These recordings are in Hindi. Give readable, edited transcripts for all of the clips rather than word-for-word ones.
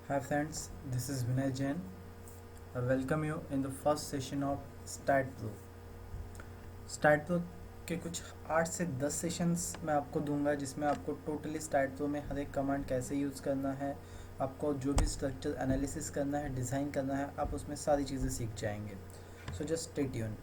Hi friends, this is Vinay Jain. I welcome you in the first session of StatPro. StatPro के कुछ 8 से 10 सेशंस मैं आपको दूंगा जिसमें आपको टोटली StatPro में हर एक कमांड कैसे यूज़ करना है, आपको जो भी स्ट्रक्चर एनालिसिस करना है, डिज़ाइन करना है, आप उसमें सारी चीज़ें सीख जाएंगे. So just stay tune.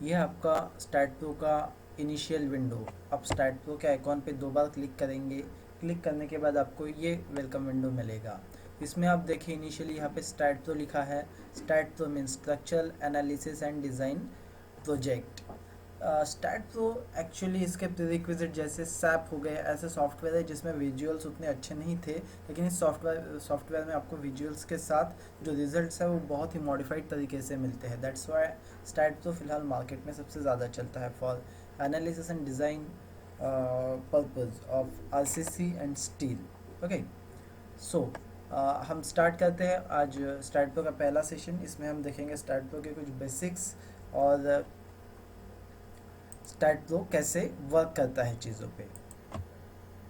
ये आपका StatPro का इनिशियल विंडो. आप StatPro के आइकॉन पे 2 बार क्लिक करेंगे. क्लिक करने के बाद आपको ये वेलकम विंडो मिलेगा. इसमें आप देखिए इनिशियली यहाँ पे StatPro लिखा है. StatPro means structural analysis and design project. StatPro actually इसके प्रीरिक्विजिट जैसे सैप हो गए ऐसे सॉफ्टवेयर है जिसमें विजुअल्स उतने अच्छे नहीं थे, लेकिन इस सॉफ्टवेयर में आपको विजुअल्स के साथ जो रिजल्ट्स है वो बहुत ही मॉडिफाइड तरीके से मिलते हैं. दैट्स व्हाई StatPro फिलहाल मार्केट में सबसे ज़्यादा चलता है for analysis and design purpose of RCC and steel. Okay, so हम स्टार्ट करते हैं आज StatPro का पहला सेशन. इसमें हम देखेंगे StatPro के कुछ बेसिक्स और StatPro कैसे वर्क करता है चीज़ों पे.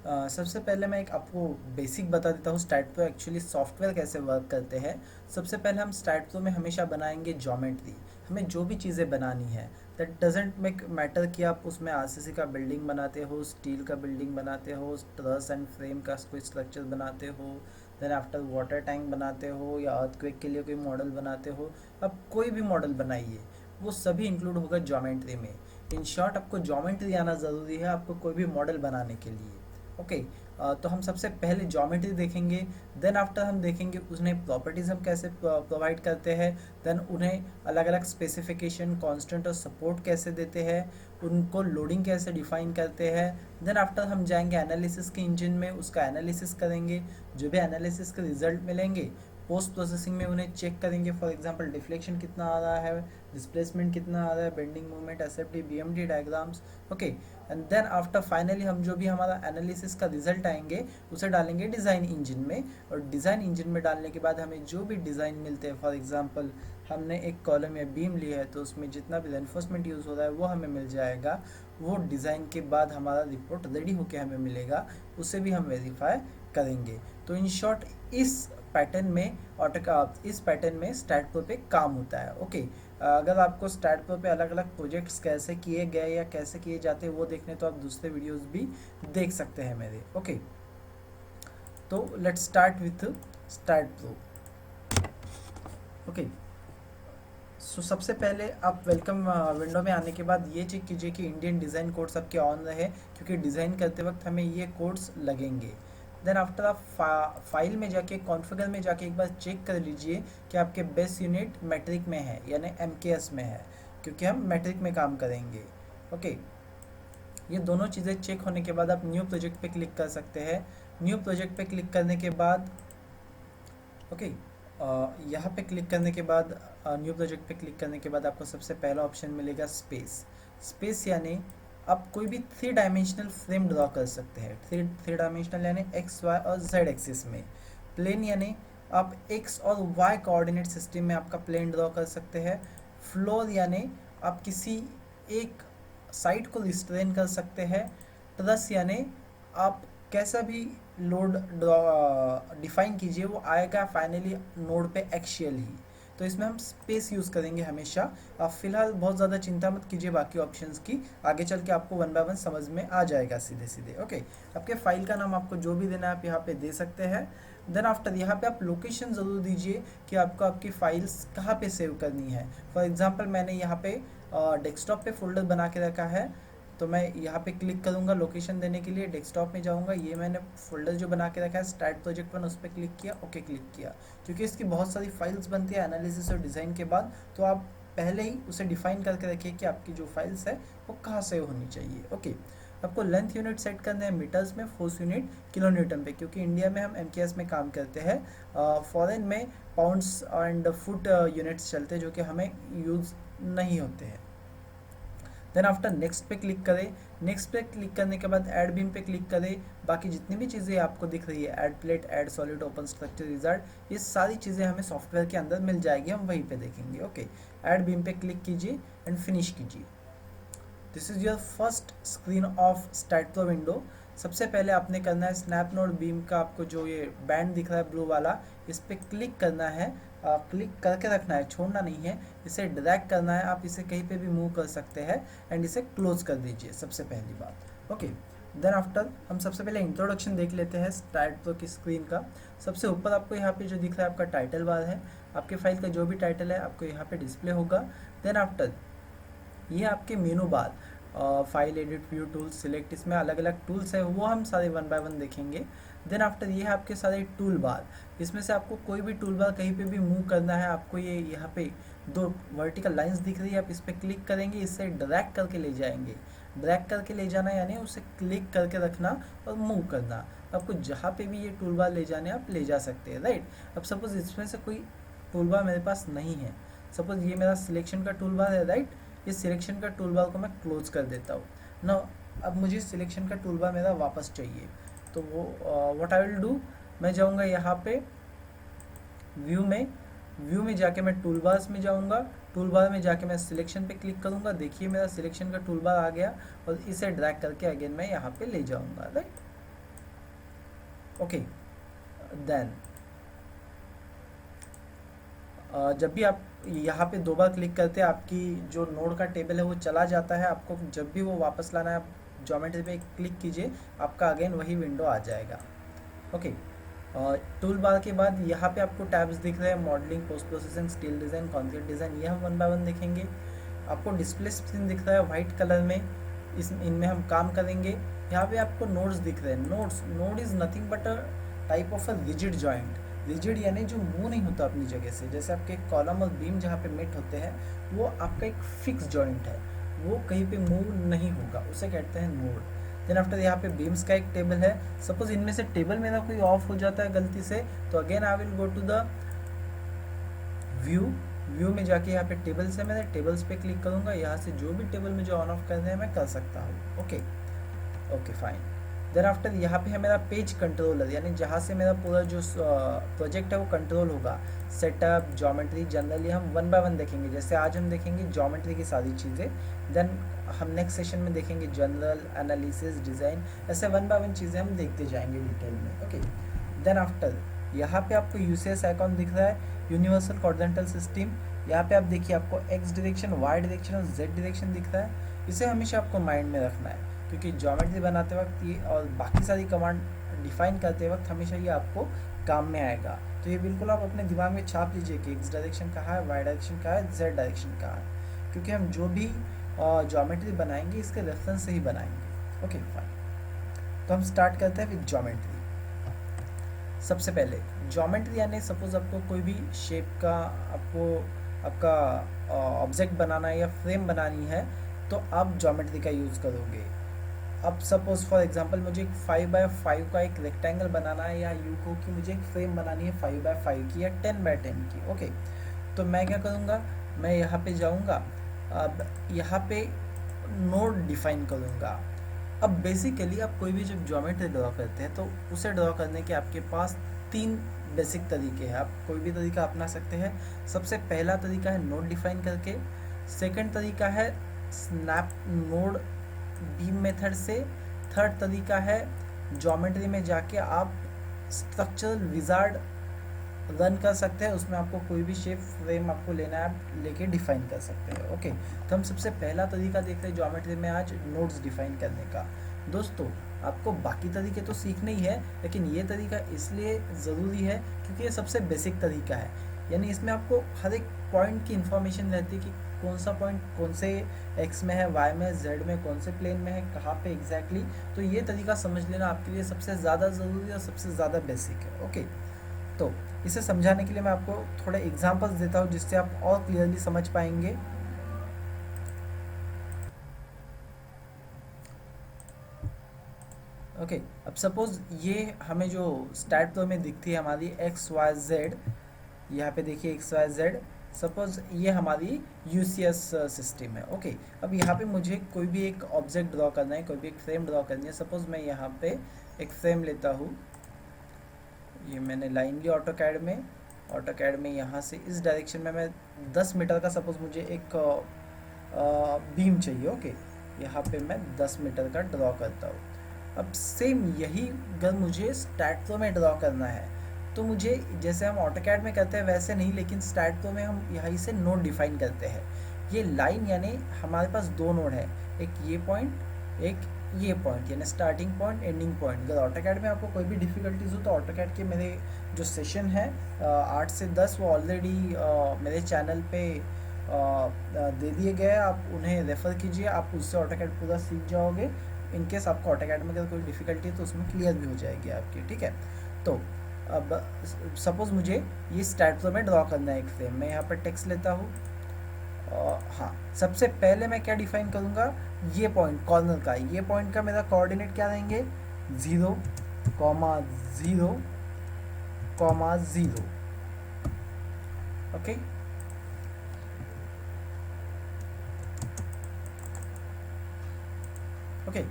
सबसे पहले मैं एक आपको बेसिक बता देता हूँ StatPro एक्चुअली सॉफ्टवेयर कैसे वर्क करते हैं. सबसे पहले हम StatPro में हमेशा बनाएंगे ज्योमेट्री. हमें जो भी चीज़ें बनानी है, दैट डजेंट मेक मैटर कि आप उसमें आरसीसी का बिल्डिंग बनाते हो, स्टील का बिल्डिंग बनाते हो, ट्रस एंड फ्रेम का कोई स्ट्रक्चर बनाते हो, देन आफ्टर वाटर टैंक बनाते हो या अर्थक्वेक के लिए कोई मॉडल बनाते हो. आप कोई भी मॉडल बनाइए, वो सभी इंक्लूड होगा ज्योमेट्री में. इन शॉर्ट आपको ज्योमेट्री आना ज़रूरी है आपको कोई भी मॉडल बनाने के लिए. ओके, तो हम सबसे पहले ज्योमेट्री देखेंगे. देन आफ्टर हम देखेंगे उन्हें प्रॉपर्टीज़ हम कैसे प्रोवाइड करते हैं. देन उन्हें अलग अलग स्पेसिफिकेशन, कांस्टेंट और सपोर्ट कैसे देते हैं, उनको लोडिंग कैसे डिफाइन करते हैं. देन आफ्टर हम जाएंगे एनालिसिस के इंजन में, उसका एनालिसिस करेंगे. जो भी एनालिसिस के रिजल्ट मिलेंगे पोस्ट प्रोसेसिंग में उन्हें चेक करेंगे. फॉर एग्जांपल डिफ्लेक्शन कितना आ रहा है, डिस्प्लेसमेंट कितना आ रहा है, bending movement, SFD, BMD diagrams. Okay, and then after finally हम जो भी हमारा एनालिसिस का रिजल्ट आएंगे उसे डालेंगे डिज़ाइन इंजन में. और डिज़ाइन इंजन में डालने के बाद हमें जो भी डिज़ाइन मिलते हैं, फॉर एग्जांपल हमने एक कॉलम या बीम लिया है तो उसमें जितना भी रेनफोर्समेंट यूज़ हो रहा है वो हमें मिल जाएगा. वो डिज़ाइन के बाद हमारा रिपोर्ट रेडी होकर हमें मिलेगा, उसे भी हम वेरीफाई करेंगे. तो इन शॉर्ट इस पैटर्न में StatPro पे काम होता है. ओके, अगर आपको StatPro पे अलग अलग प्रोजेक्ट्स कैसे किए गए या कैसे किए जाते हैं वो देखने तो आप दूसरे वीडियोस भी देख सकते हैं मेरे. ओके, तो let's start with StatPro. Okay, so सबसे पहले आप वेलकम विंडो में आने के बाद ये चेक कीजिए कि इंडियन डिज़ाइन कोड्स आपके ऑन रहे, क्योंकि डिज़ाइन करते वक्त हमें ये कोड्स लगेंगे. देन आफ्टर आप फाइल में जाके कॉन्फ़िगर में जाके एक बार चेक कर लीजिए कि आपके बेस यूनिट मैट्रिक में है यानी MKS में है, क्योंकि हम मैट्रिक में काम करेंगे. ओके, ये दोनों चीज़ें चेक होने के बाद आप न्यू प्रोजेक्ट पे क्लिक कर सकते हैं. न्यू प्रोजेक्ट पे क्लिक करने के बाद ओके, यहाँ पे क्लिक करने के बाद न्यू प्रोजेक्ट पे क्लिक करने के बाद आपको सबसे पहला ऑप्शन मिलेगा स्पेस. स्पेस यानी आप कोई भी 3 डायमेंशनल फ्रेम ड्रॉ कर सकते हैं. थ्री डायमेंशनल यानी एक्स, वाई और जेड एक्सिस में. प्लेन यानी आप एक्स और वाई कोऑर्डिनेट सिस्टम में आपका प्लेन ड्रॉ कर सकते हैं. फ्लोर यानी आप किसी एक साइड को रिस्ट्रेन कर सकते हैं. ट्रस यानी आप कैसा भी लोड डिफाइन कीजिए वो आएगा फाइनली नोड पे एक्शियल ही. तो इसमें हम स्पेस यूज़ करेंगे हमेशा. आप फिलहाल बहुत ज़्यादा चिंता मत कीजिए बाकी ऑप्शंस की, आगे चल के आपको 1 बाय 1 समझ में आ जाएगा सीधे सीधे. ओके, आपके फाइल का नाम आपको जो भी देना है आप यहाँ पे दे सकते हैं. देन आफ्टर यहाँ पे आप लोकेशन ज़रूर दीजिए कि आपको आपकी फाइल्स कहाँ पे सेव करनी है. फॉर एग्जांपल मैंने यहाँ पे डेस्कटॉप पे फोल्डर बना के रखा है, तो मैं यहाँ पे क्लिक करूँगा लोकेशन देने के लिए. डेस्कटॉप में जाऊँगा, ये मैंने फोल्डर जो बना के रखा है स्टार्ट प्रोजेक्ट 1 उस पर क्लिक किया, ओके क्लिक किया. क्योंकि इसकी बहुत सारी फाइल्स बनती है एनालिसिस और डिज़ाइन के बाद, तो आप पहले ही उसे डिफाइन करके रखिए कि आपकी जो फाइल्स है वो कहाँ से होनी चाहिए. ओके, आपको लेंथ यूनिट सेट करना है मीटर्स में, फोर्स यूनिट किलो न्यूटन पे, क्योंकि इंडिया में हम MKS में काम करते हैं. फॉरेन में पाउंड्स एंड फुट यूनिट्स चलते हैं जो कि हमें यूज़ नहीं होते हैं. देन आफ्टर नेक्स्ट पे क्लिक करें. नेक्स्ट पे क्लिक करने के बाद ऐड बीम पे क्लिक करें. बाकी जितनी भी चीज़ें आपको दिख रही है, add plate, add solid, open structure, result, ये सारी चीज़ें हमें सॉफ्टवेयर के अंदर मिल जाएगी, हम वहीं पे देखेंगे. ओके, ऐड बीम पे क्लिक कीजिए एंड फिनिश कीजिए. This is your first screen of StatPro window. सबसे पहले आपने करना है स्नैप नोड बीम का, आपको जो ये बैंड दिख रहा है ब्लू वाला, इस पर क्लिक करना है, क्लिक करके रखना है, छोड़ना नहीं है, इसे ड्रैग करना है, आप इसे कहीं पे भी मूव कर सकते हैं एंड इसे क्लोज कर दीजिए, सबसे पहली बात। ओके, देन आफ्टर हम सबसे पहले इंट्रोडक्शन देख लेते हैं स्टार्ट प्रो की स्क्रीन का। सबसे ऊपर आपको यहाँ पे जो दिख रहा है आपका टाइटल बार है, आपके फाइल का जो भी टाइटल है आपको यहाँ पे डिस्प्ले होगा। देन आफ्टर ये आपके मेनू बार, file edit view tools select, इसमें अलग अलग टूल्स है वो हम सारे वन बाय वन देखेंगे। देन आफ्टर ये है आपके सारे टूल बार, इसमें से आपको कोई भी टूल बार कहीं पे भी मूव करना है, आपको ये यहाँ पे दो वर्टिकल लाइंस दिख रही है, आप इस पर क्लिक करेंगे, इससे ड्रैग करके ले जाएंगे। ड्रैग करके ले जाना यानी उसे क्लिक करके रखना और मूव करना, आपको जहाँ पे भी ये टूल बार ले जाने आप ले जा सकते हैं, राइट। अब सपोज इसमें से कोई टूल बार मेरे पास नहीं है, सपोज ये मेरा सिलेक्शन का टूल बार है, राइट। इस सिलेक्शन का टूल बार को मैं क्लोज कर देता हूँ ना। अब मुझे सिलेक्शन का टूल बार मेरा वापस चाहिए, तो वो व्हाट आई विल डू, मैं जाऊँगा यहाँ पे व्यू में जाके मैं टूल बार्स में जाऊँगा, टूल बार में जाके मैं सिलेक्शन पे क्लिक करूँगा, देखिए मेरा सिलेक्शन का टूल बार आ गया और इसे ड्रैग करके अगेन मैं यहाँ पे ले जाऊँगा, राइट। ओके, देन जब भी आप यहाँ पे दो बार क्लिक करते हैं आपकी जो नोड का टेबल है वो चला जाता है, आपको जब भी वो वापस लाना है आप ज्योमेट्री पे क्लिक कीजिए, आपका अगेन वही विंडो आ जाएगा। ओके, टूल बार के बाद यहाँ पे आपको टैब्स दिख रहे हैं, modelling, post processing, steel design, concrete design, ये हम वन बाय वन देखेंगे। आपको डिस्प्ले स्क्रीन दिख रहा है वाइट कलर में, इनमें हम काम करेंगे। यहाँ पे आपको नोड्स दिख रहे हैं, node is nothing but a type of a rigid joint. Rigid यानी जो मूव नहीं होता अपनी जगह से, जैसे आपके कॉलम और बीम जहाँ पे मेट होते हैं वो आपका एक फिक्स जॉइंट है, वो कहीं पे मूव नहीं होगा, उसे कहते हैं नोड। देन आफ्टर यहाँ पे बीम्स का एक टेबल है, सपोज इनमें से टेबल मेरा कोई ऑफ हो जाता है गलती से, तो again I will go to the view में जाके यहाँ पे टेबल्स है, मैं टेबल्स पे क्लिक करूँगा, यहाँ से जो भी टेबल मुझे ऑन ऑफ करना है मैं कर सकता हूँ। Okay okay fine. Then after यहाँ पे है मेरा पेज कंट्रोलर, यानी जहाँ से मेरा पूरा जो प्रोजेक्ट है वो कंट्रोल होगा। सेटअप, ज्योमेट्री, जनरली हम वन बाय वन देखेंगे, जैसे आज हम देखेंगे ज्योमेट्री की सारी चीज़ें, देन हम नेक्स्ट सेशन में देखेंगे जनरल, एनालिसिस, डिज़ाइन, ऐसे वन बाय वन चीज़ें हम देखते जाएंगे डिटेल में। ओके, देन आफ्टर यहाँ पे आपको यूसीएस आइकॉन दिख रहा है, यूनिवर्सल कोऑर्डिनेटर सिस्टम। यहाँ पे आप देखिए आपको एक्स डायरेक्शन, वाई डायरेक्शन और जेड डायरेक्शन दिख रहा है, इसे हमेशा आपको माइंड में रखना है, क्योंकि ज्योमेट्री बनाते वक्त ये और बाकी सारी कमांड डिफाइन करते वक्त हमेशा ये आपको काम में आएगा। तो ये बिल्कुल आप अपने दिमाग में छाप लीजिए कि एक्स डायरेक्शन कहाँ है, वाई डायरेक्शन कहाँ है, जेड डायरेक्शन कहाँ है, क्योंकि हम जो भी ज्योमेट्री बनाएंगे इसके रेफरेंस से ही बनाएंगे। ओके फाइन, तो हम स्टार्ट करते हैं विद ज्योमेट्री। सबसे पहले ज्योमेट्री यानी सपोज आपको कोई भी शेप का आपका ऑब्जेक्ट बनाना है या फ्रेम बनानी है, तो आप ज्योमेट्री का यूज़ करोगे। अब सपोज फॉर एग्जांपल मुझे एक 5x5 का एक रेक्टेंगल बनाना है, या यूँ को कि मुझे एक फ्रेम बनानी है 5x5 की या 10x10 की। ओके, तो मैं क्या करूँगा, मैं यहाँ पे जाऊँगा, अब यहाँ पे नोड डिफाइन करूँगा। अब बेसिकली आप कोई भी जब ज्योमेट्री ड्रॉ करते हैं तो उसे ड्रॉ करने के आपके पास तीन बेसिक तरीके हैं, आप कोई भी तरीका अपना सकते हैं। सबसे पहला तरीका है नोड डिफाइन करके, सेकंड तरीका है स्नैप नोड बीम मेथड से, थर्ड तरीका है ज्योमेट्री में जाके आप स्ट्रक्चरल विजार्ड रन कर सकते हैं, उसमें आपको कोई भी शेप फ्रेम आपको लेना है आप लेके डिफाइन कर सकते हैं। ओके, तो हम सबसे पहला तरीका देख रहे हैं ज्योमेट्री में आज नोड्स डिफाइन करने का। दोस्तों आपको बाकी तरीके तो सीखने ही है, लेकिन ये तरीका इसलिए ज़रूरी है क्योंकि ये सबसे बेसिक तरीका है, यानी इसमें आपको हर एक पॉइंट की इन्फॉर्मेशन रहती है कि कौन सा पॉइंट कौन से एक्स में है, वाई में, जेड में, कौन से प्लेन में है, कहाँ पे एग्जैक्टली। तो ये तरीका समझ लेना आपके लिए सबसे ज़्यादा ज़रूरी और सबसे ज़्यादा बेसिक है। ओके, तो इसे समझाने के लिए मैं आपको थोड़े एग्जांपल्स देता हूँ जिससे आप और क्लियरली समझ पाएंगे। ओके, अब सपोज ये हमें जो स्टार्ट प्रो में दिखती है हमारी एक्स वाई जेड, यहाँ पे देखिए एक्स वाई जेड, सपोज ये हमारी यूसीएस सिस्टम है। ओके, अब यहाँ पे मुझे कोई भी एक ऑब्जेक्ट ड्रॉ करना है, कोई भी एक फ्रेम ड्रॉ करनी है। सपोज मैं यहाँ पे एक फ्रेम लेता हूँ, ये मैंने लाइन ली ऑटो कैड में यहाँ से इस डायरेक्शन में मैं 10 मीटर का सपोज मुझे एक बीम चाहिए। ओके, यहाँ पे मैं 10 मीटर का ड्रॉ करता हूँ। अब सेम यही अगर मुझे स्टैट फ्लो में ड्रॉ करना है तो मुझे जैसे हम ऑटोकैड में करते हैं वैसे नहीं, लेकिन स्टैट फ्लो में हम यहीं से नोड डिफाइन करते हैं। ये लाइन यानी हमारे पास दो नोड है, एक ये पॉइंट, एक ये पॉइंट, यानी स्टार्टिंग पॉइंट, एंडिंग पॉइंट। अगर ऑटोकैड में आपको कोई भी डिफ़िकल्टीज हो तो ऑटोकैड के मेरे जो सेशन है 8 से 10 वो ऑलरेडी मेरे चैनल पे दे दिए गए हैं, आप उन्हें रेफ़र कीजिए, आप उससे ऑटोकैड पूरा सीख जाओगे। इन केस आपको ऑटोकैड में अगर कोई डिफ़िकल्टी है तो उसमें क्लियर भी हो जाएगी आपकी, ठीक है। तो अब सपोज़ मुझे ये स्टैट फ्लो में ड्रॉ करना है एक फ्रेम, मैं यहाँ पर टेक्स्ट लेता हूँ। हाँ, सबसे पहले मैं क्या डिफाइन करूँगा, ये पॉइंट कॉर्नर का, ये पॉइंट का मेरा कोऑर्डिनेट क्या रहेंगे, 0, 0, 0। ओके, ओके,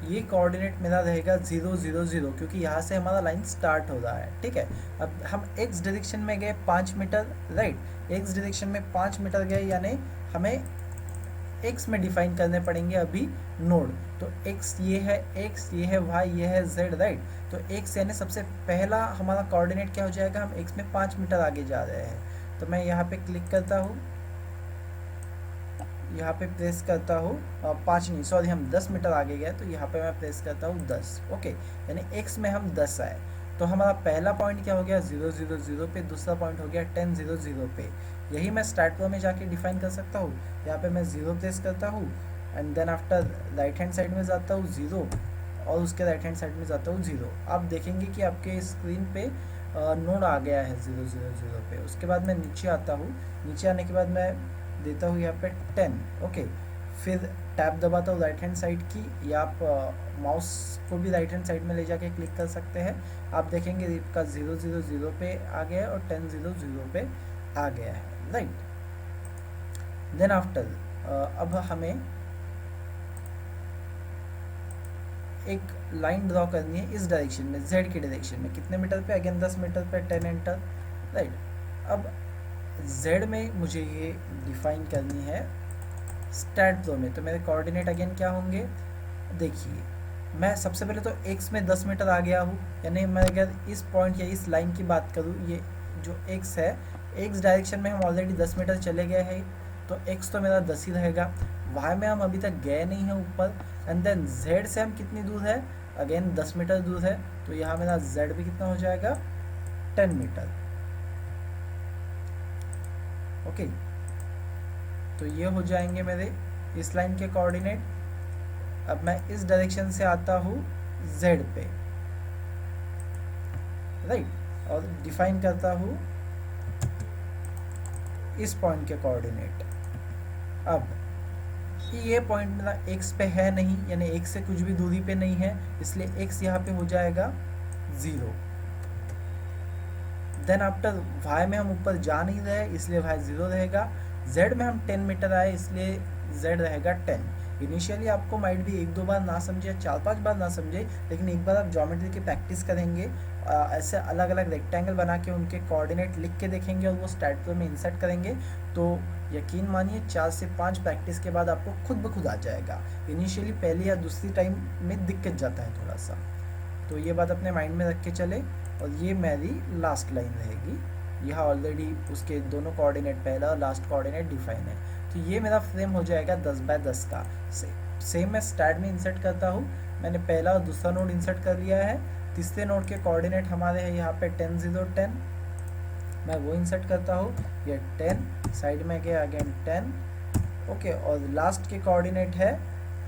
ये कोऑर्डिनेट मेरा रहेगा 0, 0, 0, क्योंकि यहाँ से हमारा लाइन स्टार्ट हो रहा है, ठीक है। अब हम एक्स डायरेक्शन में गए 5 मीटर, राइट, एक्स डायरेक्शन में 5 मीटर गए, यानी हमें एक्स में डिफाइन करने पड़ेंगे अभी नोड। तो एक्स ये है, एक्स ये है, वाई ये है, जेड, राइट। तो एक्स यानी सबसे पहला हमारा कोऑर्डिनेट क्या हो जाएगा, हम एक्स में 5 मीटर आगे जा रहे हैं। तो मैं यहाँ पे क्लिक करता हूँ, यहाँ पे प्रेस करता हूँ, 5 नहीं सॉरी, हम 10 मीटर आगे गए, तो यहाँ पे मैं प्रेस करता हूँ 10। ओके, यानी एक्स में हम 10 आए। तो हमारा पहला पॉइंट क्या हो गया, 0, 0, 0 पे, दूसरा पॉइंट हो गया 10, 0, 0 पे। यही मैं स्टार्ट फ्लो में जाके डिफाइन कर सकता हूँ। यहाँ पे मैं 0 प्रेस करता हूँ and then after right hand side में जाता हूँ 0, और उसके राइट हैंड साइड में जाता हूँ 0। आप देखेंगे कि आपके स्क्रीन पे नोड आ गया है 0, 0, 0 पे। उसके बाद मैं नीचे आता हूँ, नीचे आने के बाद मैं देता हूँ यहाँ पे 10। ओके, फिर टैब दबाता हूँ राइट हैंड साइड की, या आप माउस को भी राइट हैंड साइड में ले जाके क्लिक कर सकते हैं। आप देखेंगे आपका 0, 0, 0 पे आ गया है और 10, 0, 0 पे आ गया है, राइट। देन आफ्टर अब हमें एक लाइन ड्रॉ करनी है इस डायरेक्शन में, जेड की डायरेक्शन में, कितने मीटर पे, अगेन 10 मीटर पे, 10 एंटर, राइट। अब जेड में मुझे ये डिफाइन करनी है स्टैट फ्लो में, तो मेरे कोऑर्डिनेट अगेन क्या होंगे, देखिए मैं सबसे पहले तो एक्स में 10 मीटर आ गया हूँ, यानी मैं अगर इस पॉइंट या इस लाइन की बात करूँ, ये जो एक्स है, एक्स डायरेक्शन में हम ऑलरेडी 10 मीटर चले गए हैं, तो एक्स तो मेरा 10 ही रहेगा। वाई में हम अभी तक गए नहीं हैं ऊपर, एंड देन जेड से हम कितनी दूर है, अगेन 10 मीटर दूर है, तो यहाँ मेरा जेड भी कितना हो जाएगा, 10 मीटर। ओके, तो ये हो जाएंगे मेरे इस लाइन के कोऑर्डिनेट। अब मैं इस डायरेक्शन से आता हूँ z पे, राइट, और डिफाइन करता हूँ इस पॉइंट के कोऑर्डिनेट। अब ये पॉइंट मेरा x पे है नहीं, यानी x से कुछ भी दूरी पे नहीं है, इसलिए x यहाँ पे हो जाएगा 0। देन आफ्टर y में हम ऊपर जा नहीं रहे, इसलिए y 0 रहेगा। z में हम 10 मीटर आए, इसलिए z रहेगा 10। इनिशियली आपको माइट भी 1-2 बार ना समझे, 4-5 बार ना समझे, लेकिन एक बार आप ज्योमेट्री की प्रैक्टिस करेंगे, ऐसे अलग अलग रेक्टेंगल बना के उनके कोऑर्डिनेट लिख के देखेंगे और वो स्टैट फ्लो में इंसर्ट करेंगे, तो यकीन मानिए 4 से 5 प्रैक्टिस के बाद आपको खुद ब खुद आ जाएगा। इनिशियली पहली या दूसरी टाइम में दिक्कत जाता है थोड़ा सा, तो ये बात अपने माइंड में रख के चले। और ये मेरी लास्ट लाइन रहेगी, यहाँ ऑलरेडी उसके दोनों कोऑर्डिनेट, पहला और लास्ट कोऑर्डिनेट डिफाइन है। तो ये मेरा फ्रेम हो जाएगा 10 बाय 10 का। सेम मैं स्टैट में इंसर्ट करता हूँ, मैंने पहला और दूसरा नोड इंसर्ट कर लिया है। तीसरे नोड के कोऑर्डिनेट हमारे हैं यहाँ पे 10, 0, 10, मैं वो इंसर्ट करता हूँ, ये 10 साइड में गया, अगेन 10। ओके, और लास्ट के कोऑर्डिनेट है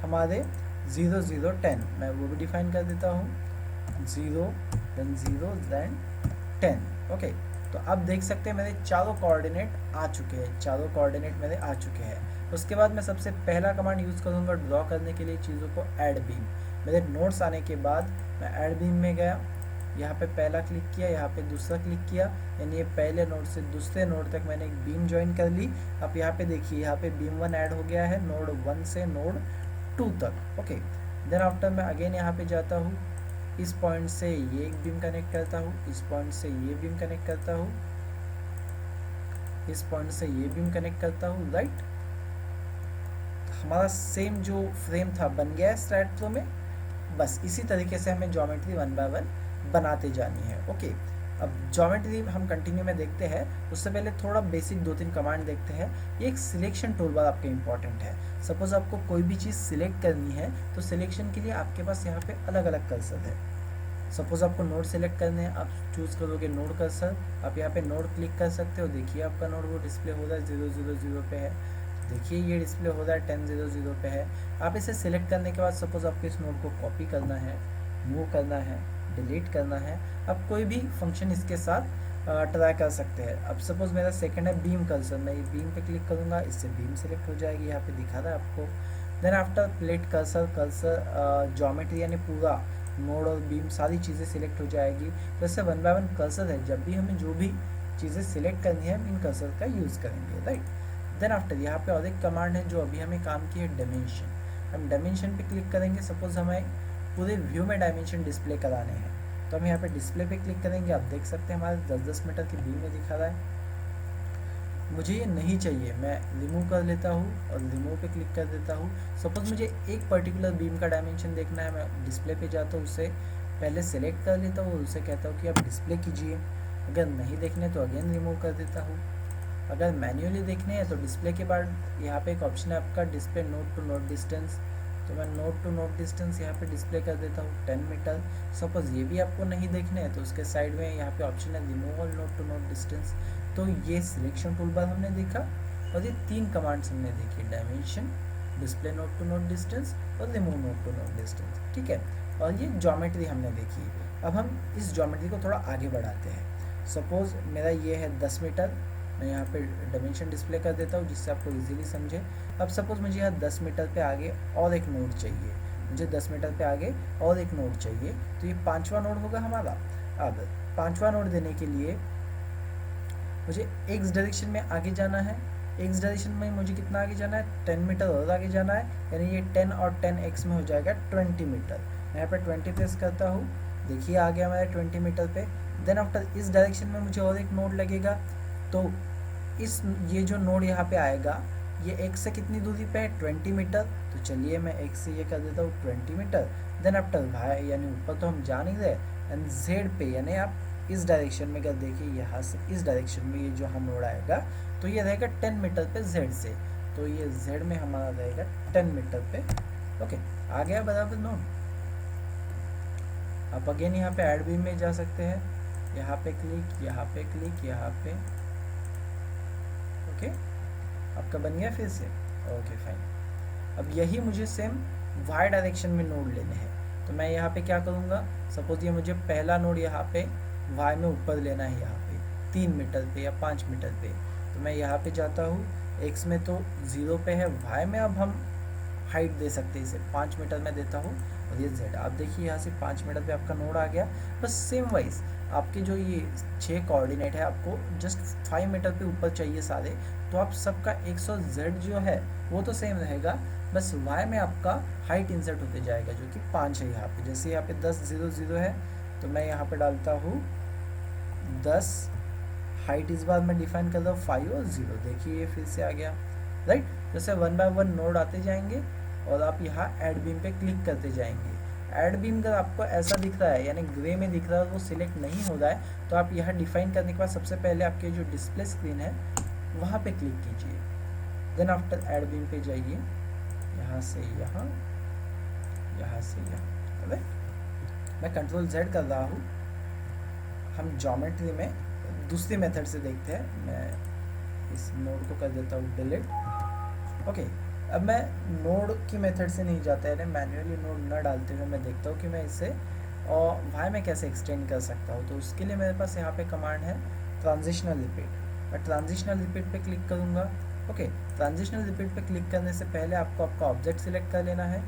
हमारे 0, 0, 10, मैं वो भी डिफाइन कर देता हूँ, 0 देन 0 देन 10। ओके, तो आप देख सकते हैं मेरे चारों कोऑर्डिनेट आ चुके हैं, चारों कोऑर्डिनेट मेरे आ चुके हैं। उसके बाद मैं सबसे पहला कमांड यूज़ करूँगा ड्रॉ करने के लिए चीज़ों को, ऐड बीम। मेरे नोट्स आने के बाद मैं ऐड बीम में गया, यहाँ पे पहला क्लिक किया, यहाँ पे दूसरा क्लिक किया, यानी ये पहले नोड से दूसरे नोड तक मैंने एक बीम ज्वाइन कर ली। अब यहाँ पे देखिए, यहाँ पे बीम 1 ऐड हो गया है नोड 1 से नोड 2 तक। ओके, देन आफ्टर मैं अगेन यहाँ पे जाता हूँ, इस पॉइंट से ये एक बीम कनेक्ट करता हूँ, इस पॉइंट से ये बीम कनेक्ट करता हूँ, इस पॉइंट से ये बीम कनेक्ट करता हूँ, राइट। हमारा सेम जो फ्रेम था बन गया है स्टैट फ्लो में। बस इसी तरीके से हमें ज्योमेट्री वन बाय वन बनाते जानी है। ओके, अब ज्योमेट्री हम कंटिन्यू में देखते हैं, उससे पहले थोड़ा बेसिक 2-3 कमांड देखते हैं। ये एक सिलेक्शन टूल बार आपके इंपॉर्टेंट है। सपोज आपको कोई भी चीज़ सिलेक्ट करनी है तो सिलेक्शन के लिए आपके पास यहाँ पे अलग अलग कर्सर है। सपोज आपको नोड सेलेक्ट करने हैं, आप चूज़ करोगे नोड कर्सर, आप यहाँ पे नोड क्लिक कर सकते हो। देखिए आपका नोड वो डिस्प्ले हो रहा है 000 पे है, देखिए ये डिस्प्ले हो रहा है 1000 पे है। आप इसे सिलेक्ट करने के बाद सपोज आपको इस नोड को कॉपी करना है, मूव करना है, डिलीट करना है, आप कोई भी फंक्शन इसके साथ ट्राई कर सकते हैं। अब सपोज मेरा सेकंड है बीम कर्सर, मैं ये बीम पे क्लिक करूँगा, इससे बीम सेलेक्ट हो जाएगी, यहाँ पे दिखा रहा है आपको। Then after plate cursor, cursor geometry यानी पूरा नोड और बीम सारी चीज़ें सिलेक्ट हो जाएगी। वैसे वन बाय वन कर्सर है, जब भी हमें जो भी चीज़ें सिलेक्ट करनी है हम इन कर्सर का यूज़ करेंगे, राइट। देन आफ्टर यहाँ पे और एक कमांड है जो अभी हमें काम की है, डायमेंशन। हम डायमेंशन पे क्लिक करेंगे। सपोज हमें पूरे व्यू में डायमेंशन डिस्प्ले कराने हैं तो हम यहाँ पे डिस्प्ले पे क्लिक करेंगे। आप देख सकते हैं हमारे 10-10 मीटर की बीम में दिखा रहा है। मुझे ये नहीं चाहिए, मैं रिमूव कर लेता हूँ और रिमूव पे क्लिक कर देता हूँ। सपोज मुझे एक पर्टिकुलर बीम का डायमेंशन देखना है, मैं डिस्प्ले पे जाता हूँ, उसे पहले सेलेक्ट कर लेता हूँ, उसे कहता हूँ कि आप डिस्प्ले कीजिए। अगर नहीं देखने तो अगेन रिमूव कर देता हूँ। अगर मैन्युअली देखने हैं तो डिस्प्ले के बाद यहाँ पे एक ऑप्शन है आपका display node to node distance, तो मैं नोड टू नोड डिस्टेंस यहाँ पे डिस्प्ले कर देता हूँ 10 मीटर। सपोज ये भी आपको नहीं देखने हैं तो उसके साइड में यहाँ पे ऑप्शन है remove all node to node distance. तो ये सिलेक्शन टूल बार हमने देखा और ये 3 कमांड्स हमने देखी, dimension, display node to node distance और remove node to node distance, ठीक है। और ये ज्योमेट्री हमने देखी। अब हम इस ज्योमेट्री को थोड़ा आगे बढ़ाते हैं। सपोज मेरा ये है 10 मीटर, मैं यहाँ पे डायमेंशन डिस्प्ले कर देता हूँ जिससे आपको इजीली समझे। अब सपोज मुझे यहाँ 10 मीटर पे आगे और एक नोड चाहिए, मुझे 10 मीटर पे आगे और एक नोड चाहिए, तो ये 5वां नोड होगा हमारा। अब 5वां नोड देने के लिए मुझे एक्स डायरेक्शन में आगे जाना है। एक्स डायरेक्शन में मुझे कितना आगे जाना है, 10 मीटर और आगे जाना है, यानी ये 10 और 10 एक्स में हो जाएगा 20 मीटर। मैं यहाँ पे 20 प्रेस करता हूँ, देखिए आ गया हमारे 20 मीटर पे। देन आफ्टर इस डायरेक्शन में मुझे और एक नोड लगेगा, तो ये जो नोड यहाँ पे आएगा ये एक्स से कितनी दूरी पे है, 20 मीटर। तो चलिए मैं एक्स से ये कर देता हूँ 20 मीटर। देन आफ्टर वाई यानी ऊपर तो हम जा नहीं रहे, एंड जेड पे यानी आप इस डायरेक्शन में अगर देखिए यहाँ से इस डायरेक्शन में ये जो हम नोड आएगा तो ये रहेगा 10 मीटर पे जेड से, तो ये जेड में हमारा रहेगा 10 मीटर पे। ओके, आ गया बराबर नोड। आप अगेन यहाँ पे ऐड बीम में जा सकते हैं, यहाँ पे क्लिक, यहाँ पे क्लिक, यहाँ पे। ओके, आपका बन गया फिर से। Okay fine. अब यही मुझे सेम वाई डायरेक्शन में नोड लेने हैं, तो मैं यहाँ पे क्या करूँगा, सपोज ये मुझे पहला नोड यहाँ पे वाई में ऊपर लेना है, यहाँ पे 3 मीटर पे या 5 मीटर पे, तो मैं यहाँ पे जाता हूँ। एक्स में तो 0 पे है, वाई में अब हम हाइट दे सकते हैं, इसे 5 मीटर में देता हूँ। और ये जेड, आप देखिए यहाँ से 5 मीटर पे आपका नोड आ गया। बस सेम वाइज आपके जो ये 6 कोऑर्डिनेट है आपको जस्ट 5 मीटर पे ऊपर चाहिए सारे, तो आप सबका एक्स और जेड जो है वो तो सेम रहेगा, बस वाई में आपका हाइट इंसर्ट होते जाएगा जो कि 5 है यहाँ पे। जैसे यहाँ पे 10 0 0 है तो मैं यहाँ पे डालता हूँ 10, हाइट इस बार मैं डिफाइन कर रहा हूँ 5 और 0, देखिए ये फिर से आ गया, राइट। जैसे 1 बाय 1 नोड आते जाएंगे और आप यहाँ ऐड बीम पे क्लिक करते जाएंगे। ऐड बीम अगर आपको ऐसा दिख रहा है यानी ग्रे में दिख रहा है, वो सिलेक्ट नहीं हो रहा है, तो आप यहाँ डिफाइन करने के बाद सबसे पहले आपके जो डिस्प्ले स्क्रीन है वहाँ पे क्लिक कीजिए। देन आफ्टर ऐड बीम पे जाइए, यहाँ से यहाँ, यहाँ से यहाँ, राइट। मैं कंट्रोल Z कर रहा हूँ। हम ज्योमेट्री में दूसरी मेथड से देखते हैं। मैं इस नोड को कर देता हूँ डिलीट। ओके, अब मैं नोड की मेथड से नहीं जाता है, मैन्युअली नोड न डालते हुए मैं देखता हूँ कि मैं इसे और वाई में कैसे एक्सटेंड कर सकता हूँ। तो उसके लिए मेरे पास यहाँ पे कमांड है ट्रांजिशनल रिपीट। मैं ट्रांजिशनल रिपीट पे क्लिक करूँगा। ओके, ट्रांजिशनल रिपीट पे क्लिक करने से पहले आपको आपका ऑब्जेक्ट सिलेक्ट कर लेना है।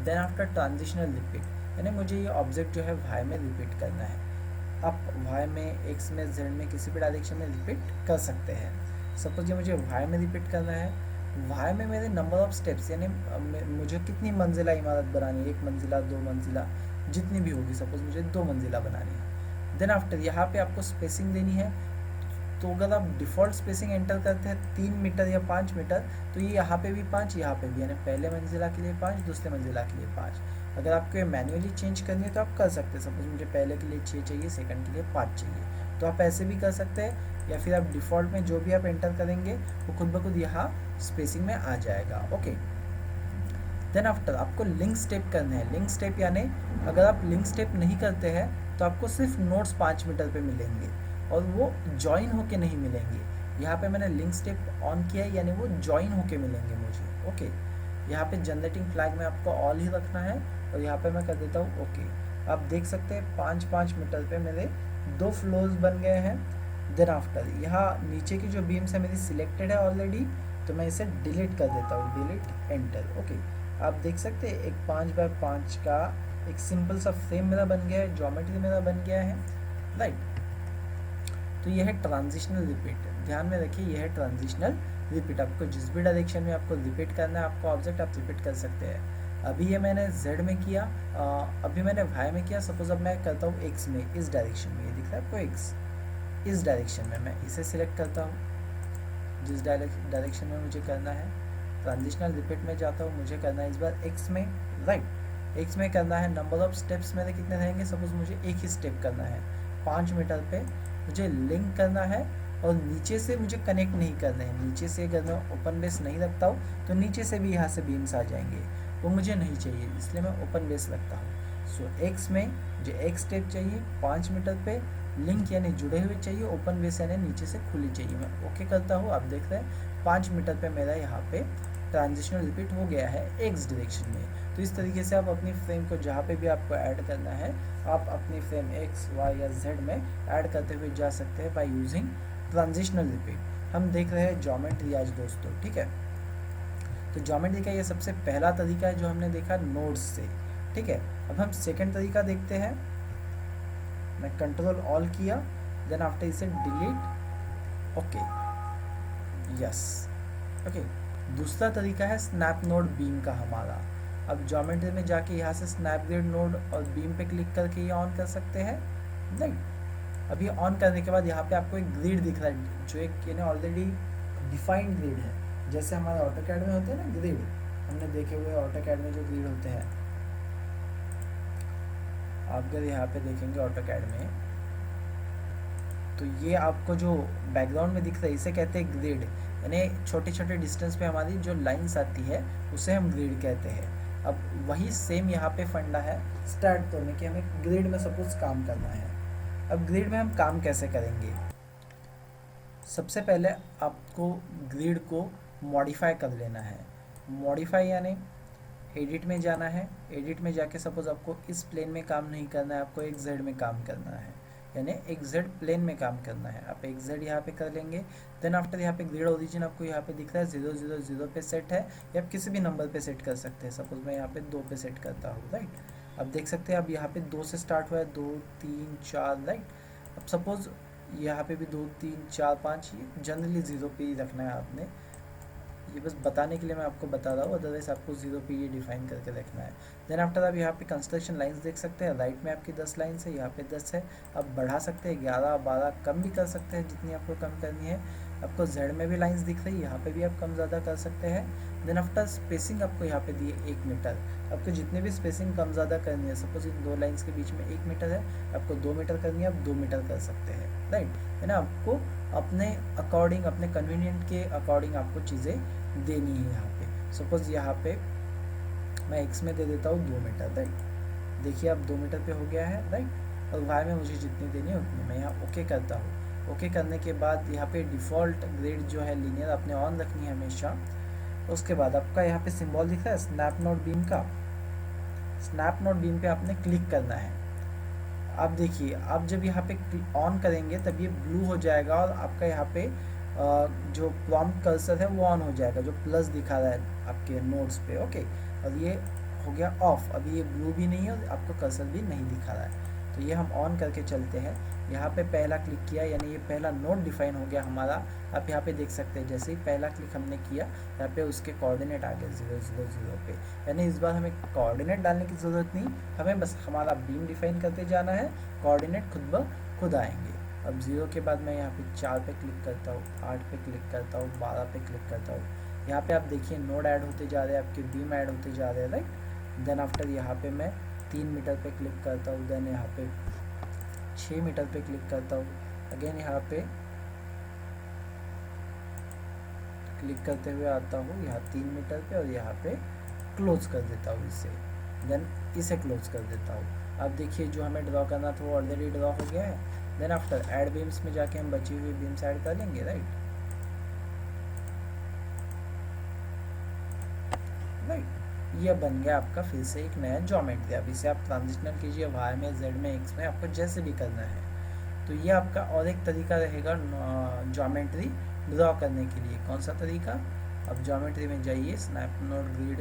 देन आफ्टर ट्रांजिशनल रिपीट यानी मुझे ये ऑब्जेक्ट जो है वाई में रिपीट करना है। आप वाई में, एक्स में, जेड में किसी भी डायरेक्शन में रिपीट कर सकते हैं। सपोज ये मुझे वाई में रिपीट करना है, वाई में मेरे नंबर ऑफ स्टेप्स यानी मुझे कितनी मंजिला इमारत बनानी है, 1 मंजिला, 2 मंजिला, जितनी भी होगी। सपोज मुझे 2 मंजिला बनानी है। देन आफ्टर यहाँ पे आपको स्पेसिंग देनी है, तो अगर आप डिफ़ॉल्ट स्पेसिंग एंटर करते हैं 3 मीटर या 5 मीटर, तो ये यहाँ पे भी 5, यहाँ पे भी, यानी पहले मंजिला के लिए 5, दूसरे मंजिला के लिए 5। अगर आपको ये मैन्युअली चेंज करनी है तो आप कर सकते हैं। सपोज मुझे पहले के लिए 6 चाहिए, सेकंड के लिए 5 चाहिए, तो आप ऐसे भी कर सकते हैं, या फिर आप डिफ़ॉल्ट में जो भी आप एंटर करेंगे वो खुद ब खुद यहाँ स्पेसिंग में आ जाएगा। ओके, देन आफ्टर आपको लिंक स्टेप करने हैं। लिंक स्टेप यानी अगर आप लिंक स्टेप नहीं करते हैं तो आपको सिर्फ नोट्स 5 मीटर पे मिलेंगे और वो ज्वाइन होके नहीं मिलेंगे। यहाँ पे मैंने लिंक स्टेप ऑन किया है यानी वो ज्वाइन होके मिलेंगे मुझे। ओके, यहाँ पे जनरेटिंग फ्लैग में आपको ऑल ही रखना है और यहाँ पे मैं कर देता हूँ ओके। आप देख सकते हैं 5-5 मीटर पे मेरे 2 फ्लोर्स बन गए हैं। देन आफ्टर यहाँ नीचे की जो बीम्स है मेरी सिलेक्टेड है ऑलरेडी, तो मैं इसे डिलीट कर देता हूँ, डिलीट एंटर। ओके, आप देख सकते हैं एक 5x5 का एक सिंपल सा फ्रेम मेरा बन गया है, ज्योमेट्री मेरा बन गया है, राइट। तो यह है ट्रांजिशनल रिपीट, ध्यान में रखिए यह है ट्रांजिशनल रिपीट। आपको जिस भी डायरेक्शन में आपको रिपीट करना है आपको ऑब्जेक्ट, आप रिपीट कर सकते हैं। अभी ये मैंने z में किया, अभी मैंने y में किया। सपोज अब मैं करता हूँ x में, इस डायरेक्शन में, ये दिख रहा है आपको x, इस डायरेक्शन में मैं इसे सिलेक्ट करता हूँ जिस डायरेक्शन में मुझे करना है। ट्रांजिशनल रिपीट में जाता हूँ, मुझे करना है इस बार x में, राइट। x में करना है, नंबर ऑफ स्टेप्स मेरे कितने रहेंगे, सपोज मुझे एक ही स्टेप करना है 5 मीटर पे, मुझे लिंक करना है और नीचे से मुझे कनेक्ट नहीं करना है। नीचे से अगर मैं ओपन बेस नहीं रखता हूँ तो नीचे से भी यहाँ से बीम्स आ जाएंगे, वो मुझे नहीं चाहिए, इसलिए मैं ओपन बेस रखता हूँ। सो x में मुझे एक स्टेप चाहिए 5 मीटर पे, लिंक यानी जुड़े हुए चाहिए, ओपन बेस यानी नीचे से खुली चाहिए। मैं ओके करता हूँ, आप देख रहे हैं 5 मीटर पे मेरा यहाँ पे ट्रांजिशनल रिपीट हो गया है x डायरेक्शन में। तो इस तरीके से आप अपनी फ्रेम को जहाँ पे भी आपको ऐड करना है आप अपनी फ्रेम x, y या z में ऐड करते हुए जा सकते हैं बाय यूजिंग ट्रांजिशनल रिपीट। हम देख रहे हैं ज्योमेट्री आज दोस्तों, ठीक है। तो ज्योमेट्री का ये सबसे पहला तरीका है जो हमने देखा नोड्स से, ठीक है। अब हम सेकंड तरीका देखते हैं। मैं कंट्रोल ऑल किया, देन आफ्टर इसे डिलीट, ओके, यस, ओके। दूसरा तरीका है स्नैप नोड बीम का हमारा। अब ज्योमेट्री में जाके यहाँ से स्नैप ग्रिड नोड और बीम पे क्लिक करके ये ऑन कर सकते हैं, राइट। अभी ऑन करने के बाद यहाँ पे आपको एक ग्रिड दिख रहा है जो एक यानी ऑलरेडी डिफाइंड ग्रिड है, जैसे हमारे ऑटोकैड में होते हैं ना ग्रिड, हमने देखे हुए ऑटोकैड में जो ग्रिड होते हैं। आप अगर यहाँ पे देखेंगे ऑटोकैड में तो ये आपको जो बैकग्राउंड में दिख रहा है इसे कहते हैं ग्रिड, यानी छोटे छोटे डिस्टेंस पे हमारी जो लाइंस आती है उसे हम ग्रिड कहते हैं। अब वही सेम यहाँ पे फंडा है स्टार्ट करने की, हमें ग्रिड में सपोज काम करना है। अब ग्रिड में हम काम कैसे करेंगे, सबसे पहले आपको ग्रिड को मॉडिफाई कर लेना है। मॉडिफाई यानी एडिट में जाना है, एडिट में जाके सपोज आपको इस प्लेन में काम नहीं करना है, आपको एक जेड में काम करना है, यानी एक जेड प्लेन में काम करना है। आप एक जेड यहाँ पे कर लेंगे। देन आफ्टर यहाँ पे ग्रिड ओरिजिन आपको यहाँ पे दिख रहा है 0 0 0 पे सेट है, या आप किसी भी नंबर पे सेट कर सकते हैं। सपोज मैं यहाँ पे 2 पे सेट करता हूँ, राइट। अब देख सकते हैं अब यहाँ पे 2 से स्टार्ट हुआ है, 2 3 4, राइट। अब सपोज यहाँ पे भी 2 3 4 5, ये जनरली 0 पे ही रखना है आपने, ये बस बताने के लिए मैं आपको बता रहा हूँ, अदरवाइज आपको 0 पे ये डिफाइन करके रखना है। देन आफ्टर आप यहाँ पे कंस्ट्रक्शन लाइंस देख सकते हैं, राइट में आपकी 10 लाइन्स है, यहाँ पे 10 है। आप बढ़ा सकते हैं 11 12, कम भी कर सकते हैं जितनी आपको कम करनी है। आपको जेड में भी लाइंस दिख रही है, यहाँ पे भी आप कम ज़्यादा कर सकते हैं। देन आफ्टर स्पेसिंग आपको यहाँ पे दी है 1 मीटर। आपको जितने भी स्पेसिंग कम ज़्यादा करनी है, सपोज इन 2 लाइन्स के बीच में 1 मीटर है, आपको 2 मीटर करनी है, आप 2 मीटर कर सकते हैं, राइट। है ना, आपको अपने अकॉर्डिंग, अपने कन्वीनियंट के अकॉर्डिंग आपको चीज़ें देनी है। यहाँ पे सपोज यहाँ पे मैं एक्स में दे देता हूँ 2 मीटर, राइट। देखिए अब 2 मीटर पे हो गया है, राइट। और वाई में मुझे जितनी देनी है उतनी, मैं यहाँ ओके करता हूँ। ओके करने के बाद यहाँ पे डिफ़ॉल्ट ग्रिड जो है लीनियर अपने ऑन रखनी है हमेशा। उसके बाद आपका यहाँ पे सिंबल दिख रहा है स्नैप नोड बीम का, स्नैप नोड बीम पे आपने क्लिक करना है। आप देखिए आप जब यहाँ पे ऑन करेंगे तब ये ब्लू हो जाएगा और आपका यहाँ पे जो प्रॉम्प्ट कर्सर है वो ऑन हो जाएगा, जो प्लस दिखा रहा है आपके नोड्स पे, ओके। और ये हो गया ऑफ, अभी ये ब्लू भी नहीं है और आपको कर्सर भी नहीं दिखा रहा है। तो ये हम ऑन करके चलते हैं। यहाँ पे पहला क्लिक किया यानी ये पहला नोड डिफाइन हो गया हमारा। आप यहाँ पे देख सकते हैं जैसे ही पहला क्लिक हमने किया यहाँ पे उसके कोऑर्डिनेट आ गए 0 0 0 पे, यानी इस बार हमें कोऑर्डिनेट डालने की ज़रूरत नहीं, हमें बस हमारा बीम डिफाइन करते जाना है, कोऑर्डिनेट खुद ब खुद आएंगे। अब 0 के बाद मैं यहाँ पे 4 पे क्लिक करता हूँ, 8 पे क्लिक करता हूँ, 12 पे क्लिक करता हूँ। यहाँ पे आप देखिए नोड ऐड होते जा रहे हैं, आपके बीम ऐड होते जा रहे हैं, राइट। देन आफ्टर यहाँ पे मैं 3 मीटर पे क्लिक करता हूँ, देन यहाँ पे 6 मीटर पे क्लिक करता हूँ, अगेन यहाँ पे क्लिक करते हुए आता हूँ यहाँ 3 मीटर पे और यहाँ पे क्लोज कर देता हूँ इसे, देन इसे क्लोज कर देता हूँ। अब देखिए जो हमें ड्रॉ करना था वो ऑलरेडी ड्रॉ हो गया है। देन आफ्टर ऐड बीम्स में जाके हम बची हुई बीम्स ऐड कर लेंगे, राइट। ये बन गया आपका फिर से एक नया ज्योमेट्री। अब इसे आप ट्रांजिशनल कीजिए वाई में, जेड में, एक्स में, आपको जैसे भी करना है। तो ये आपका और एक तरीका रहेगा ज्योमेट्री ड्रॉ करने के लिए। कौन सा तरीका? अब ज्योमेट्री में जाइए, स्नैप नोड ग्रिड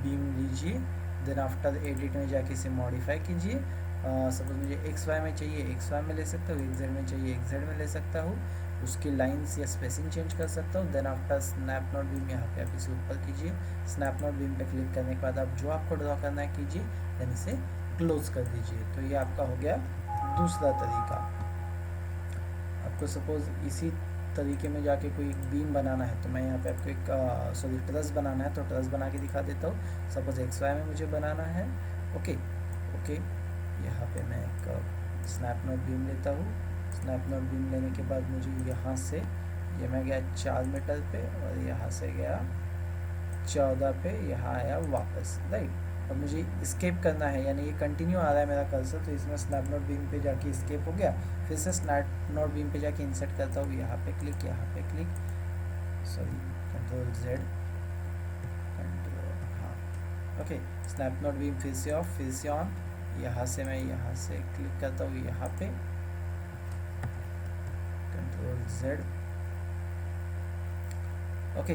बीम लीजिए, देन आफ्टर एडिट में जाके इसे मॉडिफाई कीजिए। सपोज मुझे एक्स वाई में चाहिए, एक्स वाई में ले सकता हूँ, एक्स जेड में चाहिए, एक्स जेड में ले सकता हूँ, उसकी लाइंस या स्पेसिंग चेंज कर सकता हूँ। Then after snap node beam यहाँ पे आप इसे ऊपर कीजिए, स्नैप नोड बीम पे क्लिक करने के बाद आप जो आपको ड्रॉ करना है कीजिए, देन इसे क्लोज कर दीजिए। तो ये आपका हो गया दूसरा तरीका। आपको सपोज इसी तरीके में जाके कोई बीम बनाना है, तो मैं यहाँ पे आपको एक ट्रस बनाना है, तो ट्रस बना के दिखा देता हूँ। सपोज एक्स वाई में मुझे बनाना है, ओके ओके। यहाँ पे मैं एक स्नैप नोड बीम लेता हूँ। स्नैप नोड बीम लेने के बाद मुझे यहाँ से ये मैं गया 4 मीटर पे और यहाँ से गया 14 पे, यहाँ आया वापस, राइट। अब मुझे स्केप करना है, यानी ये कंटिन्यू आ रहा है मेरा कर्सर, तो इसमें स्नैप नोड बीम पे जाके स्केप हो गया। फिर से स्नैप नोड बीम पे जाके इंसर्ट करता हूँ, यहाँ पे क्लिक, यहाँ पे click, sorry control Z, control, हाँ ओके। स्नैप नोड बीम फिर से ऑफ, फिर से ऑन, यहाँ से मैं यहाँ से क्लिक करता हूँ यहाँ पे, कंट्रोल जेड, ओके।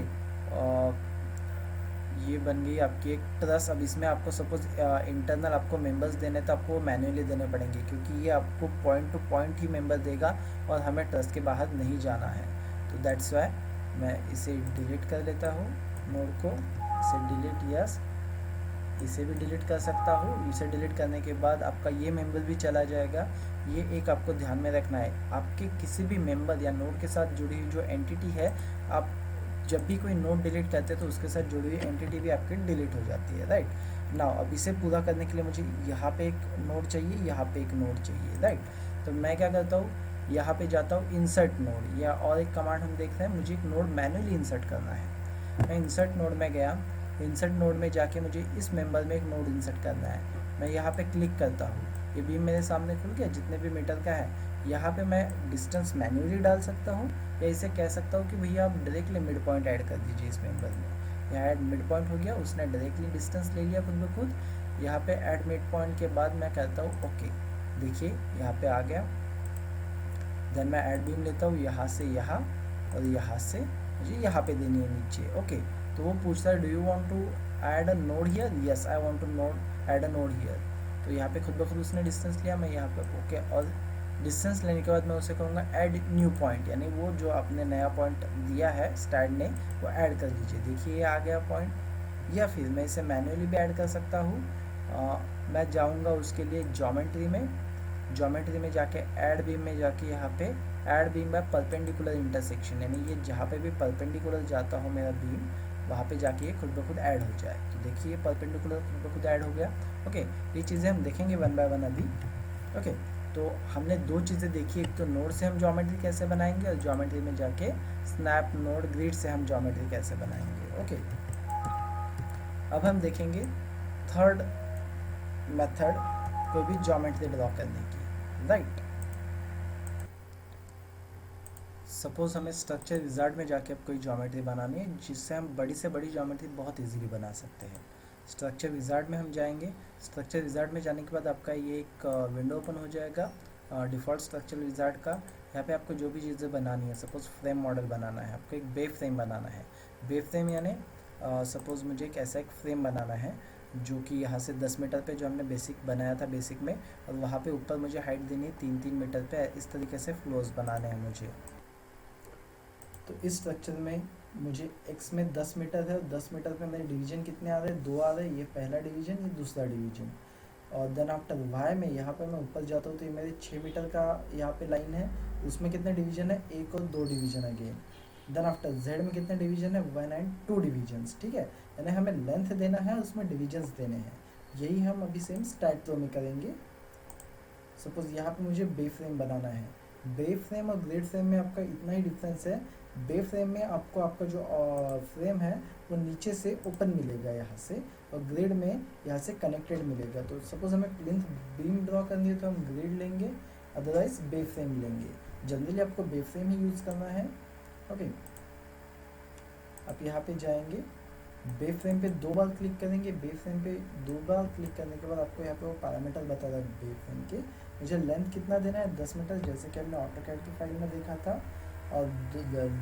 ये बन गई आपकी एक ट्रस। अब इसमें आपको सपोज इंटरनल आपको मेंबर्स देने तो आपको मैन्युअली देने पड़ेंगे, क्योंकि ये आपको पॉइंट टू पॉइंट ही मेंबर देगा और हमें ट्रस के बाहर नहीं जाना है। तो दैट्स वाई मैं इसे डिलीट कर लेता हूँ, नोड को, इसे डिलीट, यस, इसे भी डिलीट कर सकता हूँ। इसे डिलीट करने के बाद आपका ये मेंबर भी चला जाएगा। ये एक आपको ध्यान में रखना है, आपके किसी भी मेंबर या नोड के साथ जुड़ी हुई जो एंटिटी है, आप जब भी कोई नोड डिलीट करते हैं तो उसके साथ जुड़ी हुई एंटिटी भी आपकी डिलीट हो जाती है, राइट। नाउ अब इसे पूरा करने के लिए मुझे यहाँ पे एक नोड चाहिए, यहाँ पे एक नोड चाहिए, राइट। तो मैं क्या करता हूँ, यहाँ पे जाता हूँ इंसर्ट नोड, या और एक कमांड हम देख रहे हैं, मुझे एक नोड मैन्युअली इंसर्ट करना है। मैं इंसर्ट नोड में गया, इंसर्ट नोड में जाके मुझे इस मेंबर में एक नोड इंसर्ट करना है। मैं यहाँ पे क्लिक करता हूँ, ये बीम मेरे सामने खुल गया जितने भी मीटर का है। यहाँ पे मैं डिस्टेंस मैन्युअली डाल सकता हूँ, या इसे कह सकता हूँ कि भैया आप डायरेक्टली मिड पॉइंट ऐड कर दीजिए इस मेंबर में। यहाँ ऐड मिड पॉइंट हो गया, उसने डायरेक्टली डिस्टेंस ले लिया खुद ब खुद। यहाँ पे ऐड मिड पॉइंट के बाद मैं कहता हूँ ओके, देखिए यहाँ पे आ गया। देन मैं ऐड बीम लेता हूँ यहाँ से यहाँ, और यहाँ से मुझे यहाँ पे देनी है नीचे, ओके। तो वो पूछता है do you want to add a node here, yes I want to node add a node here. तो यहाँ पे खुद ब खुद उसने डिस्टेंस लिया, मैं यहाँ पे ओके। और डिस्टेंस लेने के बाद मैं उसे कहूँगा ऐड न्यू पॉइंट, यानी वो जो आपने नया पॉइंट दिया है स्टैंड ने, वो ऐड कर दीजिए। देखिए ये आ गया पॉइंट। या फिर मैं इसे मैन्युअली भी ऐड कर सकता हूँ। मैं जाऊँगा उसके लिए ज्योमेट्री में, ज्योमेट्री में जाके ऐड बीम में जाके यहाँ पे add beam by perpendicular intersection, यानी ये जहाँ पे भी परपेंडिकुलर जाता हो मेरा बीम, वहाँ पे जाके ये खुद ब खुद ऐड हो जाए। तो देखिए परपेंडिकुलर खुद ब खुद ऐड हो गया, ओके। ये चीज़ें हम देखेंगे वन बाय वन अभी, ओके। तो हमने दो चीज़ें देखी, एक तो नोड से हम ज्योमेट्री कैसे बनाएंगे, और ज्योमेट्री में जाके स्नैप नोड ग्रिड से हम ज्योमेट्री कैसे बनाएंगे, ओके। अब हम देखेंगे थर्ड मेथड कोई भी ज्योमेट्री ड्रॉ करने की, राइट। सपोज हमें स्ट्रक्चर विजार्ड में जाके अब कोई ज्योमेट्री बनानी है, जिससे हम बड़ी से बड़ी ज्योमेट्री बहुत इजीली बना सकते हैं। स्ट्रक्चर विजार्ड में हम जाएंगे। स्ट्रक्चर विजार्ड में जाने के बाद आपका ये एक विंडो ओपन हो जाएगा डिफ़ॉल्ट स्ट्रक्चर विजार्ड का। यहाँ पे आपको जो भी चीज़ें बनानी है, सपोज फ्रेम मॉडल बनाना है, आपको एक बे फ्रेम बनाना है। बे फ्रेम यानी सपोज़ मुझे एक ऐसा एक फ्रेम बनाना है जो कि यहाँ से 10 मीटर पे जो हमने बेसिक बनाया था बेसिक में, और वहाँ पे ऊपर मुझे हाइट देनी है 3-3 मीटर पे। इस तरीके से फ्लोर्स बनाने हैं मुझे। तो इस स्ट्रक्चर में मुझे एक्स में 10 मीटर है, और 10 मीटर पे मेरे डिवीजन कितने आ रहे हैं, 2 आ रहे हैं। ये पहला डिवीजन, ये दूसरा डिवीजन। और देन आफ्टर वाई में यहाँ पे मैं ऊपर जाता हूँ तो ये मेरे 6 मीटर का यहाँ पे लाइन है, उसमें कितने डिवीजन है, 1 और 2 division again. Then after z में कितने डिवीजन है, 1 एंड 2 डिवीजन्स, ठीक है। यानी हमें लेंथ देना है, उसमें डिवीजन्स देने हैं। यही हम अभी सेम स्टैट प्रो में करेंगे। सपोज यहाँ पे मुझे बे फ्रेम बनाना है। बे फ्रेम और ग्रिड फ्रेम में आपका इतना ही डिफरेंस है। बे फ्रेम में आपको आपका जो फ्रेम है वो नीचे से ओपन मिलेगा यहाँ से, और ग्रिड में यहाँ से कनेक्टेड मिलेगा। तो सपोज हमें प्लिंथ बीम ड्रॉ करनी है तो हम ग्रिड लेंगे, अदरवाइज बे फ्रेम लेंगे। जनरली आपको बे फ्रेम ही यूज़ करना है। ओके, आप यहाँ पे जाएंगे, बे फ्रेम पे 2 बार क्लिक करेंगे। बे फ्रेम पे 2 बार क्लिक करने के बाद आपको यहाँ पे वो पैरामीटर बता रहा है बे फ्रेम के। मुझे लेंथ कितना देना है, 10 मीटर, जैसे कि हमने ऑटोकैड की फाइल में देखा था। और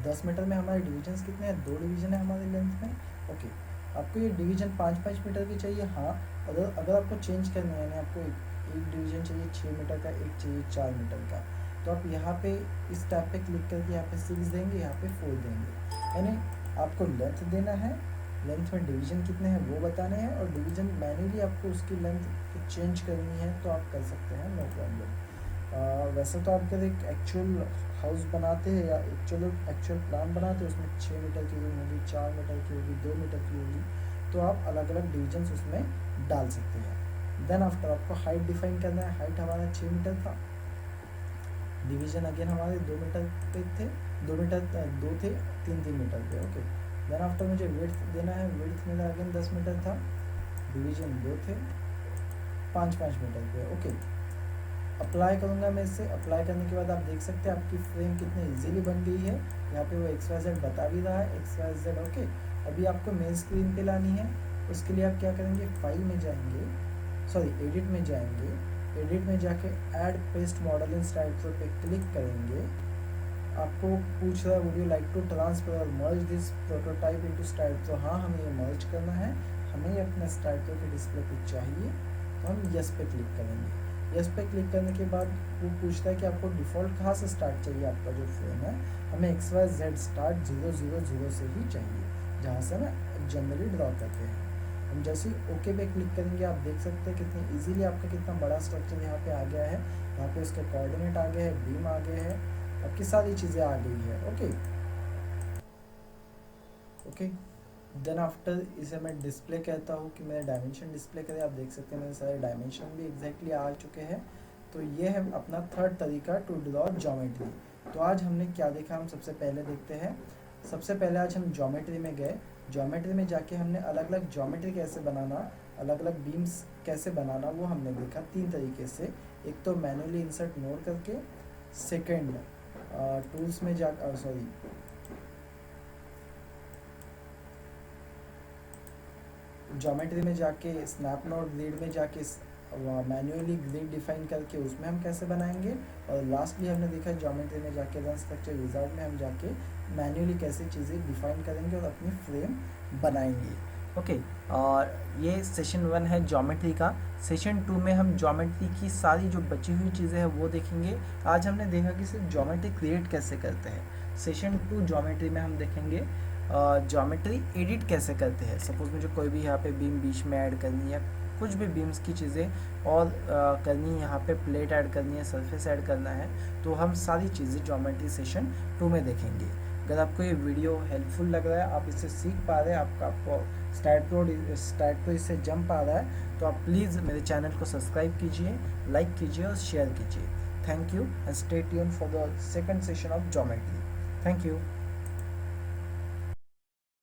10 मीटर में हमारे डिवीजन्स कितने हैं, 2 डिवीजन है हमारे लेंथ में। ओके, आपको ये डिवीजन 5-5 मीटर की चाहिए। हाँ, अगर आपको चेंज करना है, यानी आपको एक डिवीजन चाहिए 6 मीटर का, एक चाहिए 4 मीटर का, तो आप यहाँ पे इस टैब पे क्लिक करके यहाँ पे 6 देंगे, यहाँ पे 4 देंगे। यानी आपको लेंथ देना है, लेंथ में डिवीजन कितने हैं वो बताने हैं, और डिवीजन मैन्युअली आपको उसकी लेंथ चेंज करनी है तो आप कर सकते हैं, नो प्रॉब्लम। वैसे तो आप अगर एक एक्चुअल हाउस बनाते हैं या एक्चुअल प्लान बनाते हैं, उसमें 6 मीटर की रूम होगी, 4 मीटर की होगी, 2 मीटर की होगी, तो आप अलग अलग डिवीजन्स उसमें डाल सकते हैं। देन आफ्टर आपको हाइट डिफाइन करना है। हाइट हमारा 6 मीटर था, डिवीजन अगेन हमारे 2 मीटर पे थे, 2 मीटर 2 थे, 3 मीटर पे। ओके, देन आफ्टर मुझे विड्थ देना है। विड्थ मेरा अगेन 10 मीटर था, डिवीजन 2 थे, 5-5 मीटर पे। ओके, अप्लाई करूँगा मैं इससे। अप्लाई करने के बाद आप देख सकते हैं आपकी फ्रेम कितनी इजीली बन गई है। यहाँ पे वो XYZ बता भी रहा है, XYZ। ओके, अभी आपको मेन स्क्रीन पे लानी है। उसके लिए आप क्या करेंगे, फाइल में जाएंगे, सॉरी एडिट में जाएंगे। एडिट में जाके add paste model in style pro पे क्लिक करेंगे। आपको पूछ रहा है would you like to transfer or merge this prototype into style pro. हाँ, हमें ये मर्ज करना है, हमें ये अपने स्टाइल प्रो के डिस्प्ले पे चाहिए, तो हम यस पे क्लिक करेंगे। यस पे क्लिक करने के बाद वो पूछता है कि आपको डिफ़ॉल्ट कहाँ से स्टार्ट चाहिए आपका जो फ्रेम है। हमें XYZ स्टार्ट 000 से ही चाहिए, जहाँ से हमें जनरली ड्रॉ करते हैं। हम जैसे ही ओके पे क्लिक करेंगे, आप देख सकते हैं कितनी इजीली आपका कितना बड़ा स्ट्रक्चर यहाँ पे आ गया है। यहाँ पे उसके कोऑर्डिनेट आ गए हैं, बीम आ गए हैं, आपकी सारी चीज़ें आ गई है। ओके ओके, देन आफ्टर इसे मैं डिस्प्ले कहता हूँ कि मेरे डायमेंशन डिस्प्ले करें। आप देख सकते हैं मेरे सारे डायमेंशन भी एग्जैक्टली आ चुके हैं। तो ये है अपना थर्ड तरीका टू ड्रॉ ज्योमेट्री। तो आज हमने क्या देखा, हम सबसे पहले देखते हैं। सबसे पहले आज हम ज्योमेट्री में गए। ज्योमेट्री में जाके हमने अलग अलग ज्योमेट्री कैसे बनाना, अलग अलग बीम्स कैसे बनाना, वो हमने देखा 3 तरीके से। एक तो मैनुअली इंसर्ट नोड करके, सेकेंड टूल्स में जा सॉरी ज्योमेट्री में जाके, स्नैप नोड ग्रिड में जाके मैन्युअली ग्रिड डिफाइन करके उसमें हम कैसे बनाएंगे, और लास्टली हमने देखा ज्योमेट्री में जाके रन स्ट्रक्चर विजार्ड में हम जाके मैन्युअली कैसे चीज़ें डिफाइन करेंगे और अपनी फ्रेम बनाएंगे। ओके, और ये सेशन 1 है ज्योमेट्री का। सेशन 2 में हम ज्योमेट्री की सारी जो बची हुई चीज़ें हैं वो देखेंगे। आज हमने देखा कि सिर्फ ज्योमेट्री क्रिएट कैसे करते हैं। सेशन 2 ज्योमेट्री में हम देखेंगे ज्योमेट्री एडिट कैसे करते हैं। सपोज मुझे कोई भी यहाँ पे बीम बीच में ऐड करनी है, कुछ भी बीम्स की चीज़ें और करनी है, यहाँ पे प्लेट ऐड करनी है, सरफेस ऐड करना है, तो हम सारी चीज़ें ज्योमेट्री सेशन 2 में देखेंगे। अगर आपको ये वीडियो हेल्पफुल लग रहा है, आप इससे सीख पा रहे हैं, आपको स्टार्ट प्रो इससे जम पा रहा है, तो आप प्लीज़ मेरे चैनल को सब्सक्राइब कीजिए, लाइक कीजिए और शेयर कीजिए। Thank you and stay tuned for the second session of geometry. Thank you.